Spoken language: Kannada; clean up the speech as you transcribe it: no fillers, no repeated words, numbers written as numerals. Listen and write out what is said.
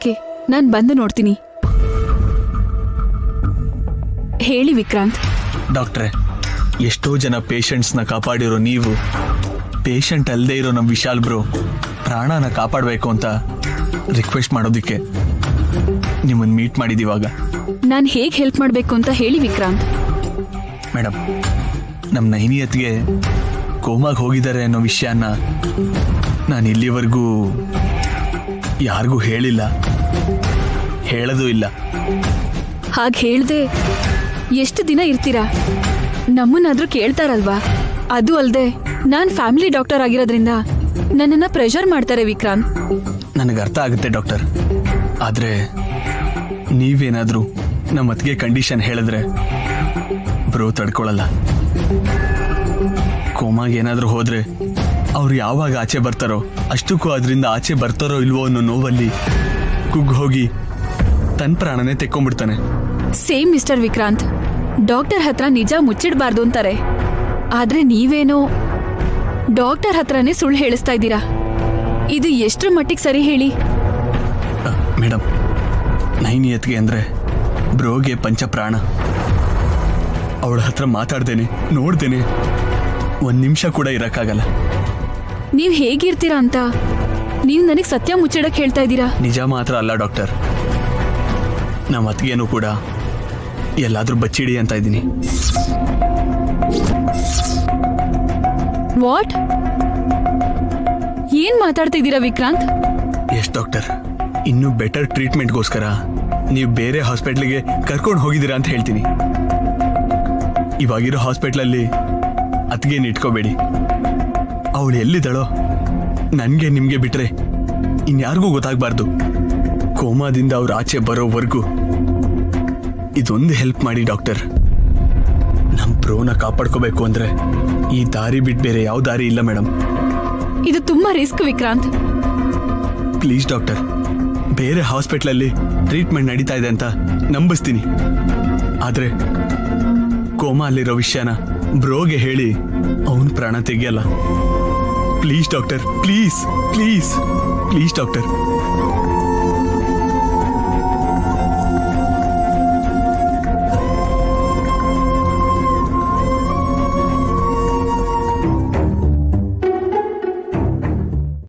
ಓಕೆ, ನಾನು ಬಂದು ನೋಡ್ತೀನಿ. ಹೇಳಿ ವಿಕ್ರಾಂತ್. ಡಾಕ್ಟ್ರೆ, ಎಷ್ಟೋ ಜನ ಪೇಷಂಟ್ಸ್ನ ಕಾಪಾಡಿರೋ ನೀವು ಪೇಷಂಟ್ ಅಲ್ಲದೆ ಇರೋ ನಮ್ಮ ವಿಶಾಲ್ ಬ್ರೋ ಪ್ರಾಣನ ಕಾಪಾಡಬೇಕು ಅಂತ ರಿಕ್ವೆಸ್ಟ್ ಮಾಡೋದಕ್ಕೆ ನಿಮ್ಮನ್ನು ಮೀಟ್ ಮಾಡಿದೀವಾಗ. ನಾನು ಹೇಗೆ ಹೆಲ್ಪ್ ಮಾಡಬೇಕು ಅಂತ ಹೇಳಿ ವಿಕ್ರಾಂತ್. ಮೇಡಮ್, ನಮ್ಮ ನೈನಿಯತ್ಗೆ ಕೋಮಾಗಿ ಹೋಗಿದ್ದಾರೆ ಅನ್ನೋ ವಿಷಯನ ನಾನು ಇಲ್ಲಿವರೆಗೂ ಯಾರಿಗೂ ಹೇಳಿಲ್ಲ, ಹೇಳೋದು ಇಲ್ಲ. ಹಾಗೆ ಹೇಳ್ದೆ ಎಷ್ಟು ದಿನ ಇರ್ತೀರಾ? ನಮ್ಮನ್ನಾದ್ರೂ ಕೇಳ್ತಾರಲ್ವಾ? ಅದು ಅಲ್ಲದೆ ನಾನು ಫ್ಯಾಮಿಲಿ ಡಾಕ್ಟರ್ ಆಗಿರೋದ್ರಿಂದ ನನ್ನನ್ನು ಪ್ರೆಷರ್ ಮಾಡ್ತಾರೆ ವಿಕ್ರಾಂತ್. ನನಗೆ ಅರ್ಥ ಆಗುತ್ತೆ ಡಾಕ್ಟರ್, ಆದರೆ ನೀವೇನಾದರೂ ನಮ್ಮ ಅತ್ತಿಗೆ ಕಂಡೀಷನ್ ಹೇಳಿದ್ರೆ ಬ್ರೋ ತಡ್ಕೊಳ್ಳಲ್ಲ. ಕೋಮಾಗೆ ಏನಾದರೂ ಹೋದ್ರೆ ಅವ್ರು ಯಾವಾಗ ಆಚೆ ಬರ್ತಾರೋ ಅಷ್ಟಕ್ಕೂ ಅದರಿಂದ ಆಚೆ ಬರ್ತಾರೋ ಇಲ್ವೋ ಅನ್ನೋ ನೋವಲ್ಲಿ ಕುಗ್ಗಿ ಹೋಗಿ ತನ್ನ ಪ್ರಾಣನೇ ತೆಕ್ಕೊಂಡ್ಬಿಡ್ತಾನೆ. ಸೇಮ್ ಮಿಸ್ಟರ್ ವಿಕ್ರಾಂತ್, ಡಾಕ್ಟರ್ ಹತ್ರ ನಿಜ ಮುಚ್ಚಿಡಬಾರ್ದು ಅಂತಾರೆ, ಆದ್ರೆ ನೀವೇನೋ ಡಾಕ್ಟರ್ ಹತ್ರನೇ ಸುಳ್ಳು ಹೇಳಿಸ್ತಾ ಇದ್ದೀರಾ. ಇದು ಎಷ್ಟರ ಮಟ್ಟಿಗೆ ಸರಿ ಹೇಳಿ? ಮೇಡಮ್, ನೈನಿಯತ್ಗೆ ಅಂದರೆ ಬ್ರೋಗೆ ಪಂಚಪ್ರಾಣ. ಅವಳ ಹತ್ರ ಮಾತಾಡ್ದೇನೆ ನೋಡ್ದೇನೆ ಒಂದು ನಿಮಿಷ ಕೂಡ ಇರೋಕ್ಕಾಗಲ್ಲ. ನೀವು ಹೇಗಿರ್ತೀರಾ ಅಂತ ನೀವು ನನಗೆ ಸತ್ಯ ಮುಚ್ಚಿಡಕ್ಕೆ ಹೇಳ್ತಾ ಇದ್ದೀರಾ? ನಿಜ ಮಾತ್ರ ಅಲ್ಲ ಡಾಕ್ಟರ್, ನಮ್ಮ ಅತ್ತಿಗೆನೂ ಕೂಡ ಎಲ್ಲಾದ್ರೂ ಬಚ್ಚಿಡಿ ಅಂತ ಇದ್ದೀನಿ. ವಾಟ್? ಏನ್ ಮಾತಾಡ್ತಿದ್ದೀರಾ ವಿಕ್ರಾಂತ್? ಎಸ್ ಡಾಕ್ಟರ್, ಇನ್ನೂ ಬೆಟರ್ ಟ್ರೀಟ್ಮೆಂಟ್ಗೋಸ್ಕರ ನೀವು ಬೇರೆ ಹಾಸ್ಪಿಟ್ಲಿಗೆ ಕರ್ಕೊಂಡು ಹೋಗಿದ್ದೀರಾ ಅಂತ ಹೇಳ್ತೀನಿ. ಇವಾಗಿರೋ ಹಾಸ್ಪಿಟ್ಲಲ್ಲಿ ಅತ್ತಿಗೆನ ಇಟ್ಕೋಬೇಡಿ. ಅವಳು ಎಲ್ಲಿದ್ದಾಳೋ ನನಗೆ ನಿಮಗೆ ಬಿಟ್ರೆ ಇನ್ಯಾರಿಗೂ ಗೊತ್ತಾಗಬಾರ್ದು. ಕೋಮಾದಿಂದ ಅವ್ರು ಆಚೆ ಬರೋವರೆಗೂ ಇದೊಂದು ಹೆಲ್ಪ್ ಮಾಡಿ ಡಾಕ್ಟರ್. ನಮ್ಮ ಬ್ರೋನ ಕಾಪಾಡ್ಕೋಬೇಕು ಅಂದ್ರೆ ಈ ದಾರಿ ಬಿಟ್ಟು ಬೇರೆ ಯಾವ ದಾರಿ ಇಲ್ಲ ಮೇಡಮ್. ಇದು ತುಂಬಾ ರಿಸ್ಕ್ ವಿಕ್ರಾಂತ್. ಪ್ಲೀಸ್ ಡಾಕ್ಟರ್, ಬೇರೆ ಹಾಸ್ಪಿಟ್ಲಲ್ಲಿ ಟ್ರೀಟ್ಮೆಂಟ್ ನಡೀತಾ ಇದೆ ಅಂತ ನಂಬಿಸ್ತೀನಿ, ಆದರೆ ಕೋಮಾ ಅಲ್ಲಿರೋ ವಿಷಯನ ಬ್ರೋಗೆ ಹೇಳಿ ಅವನ ಪ್ರಾಣ ತೆಗಿಯಲ್ಲ. Please doctor, please please please doctor.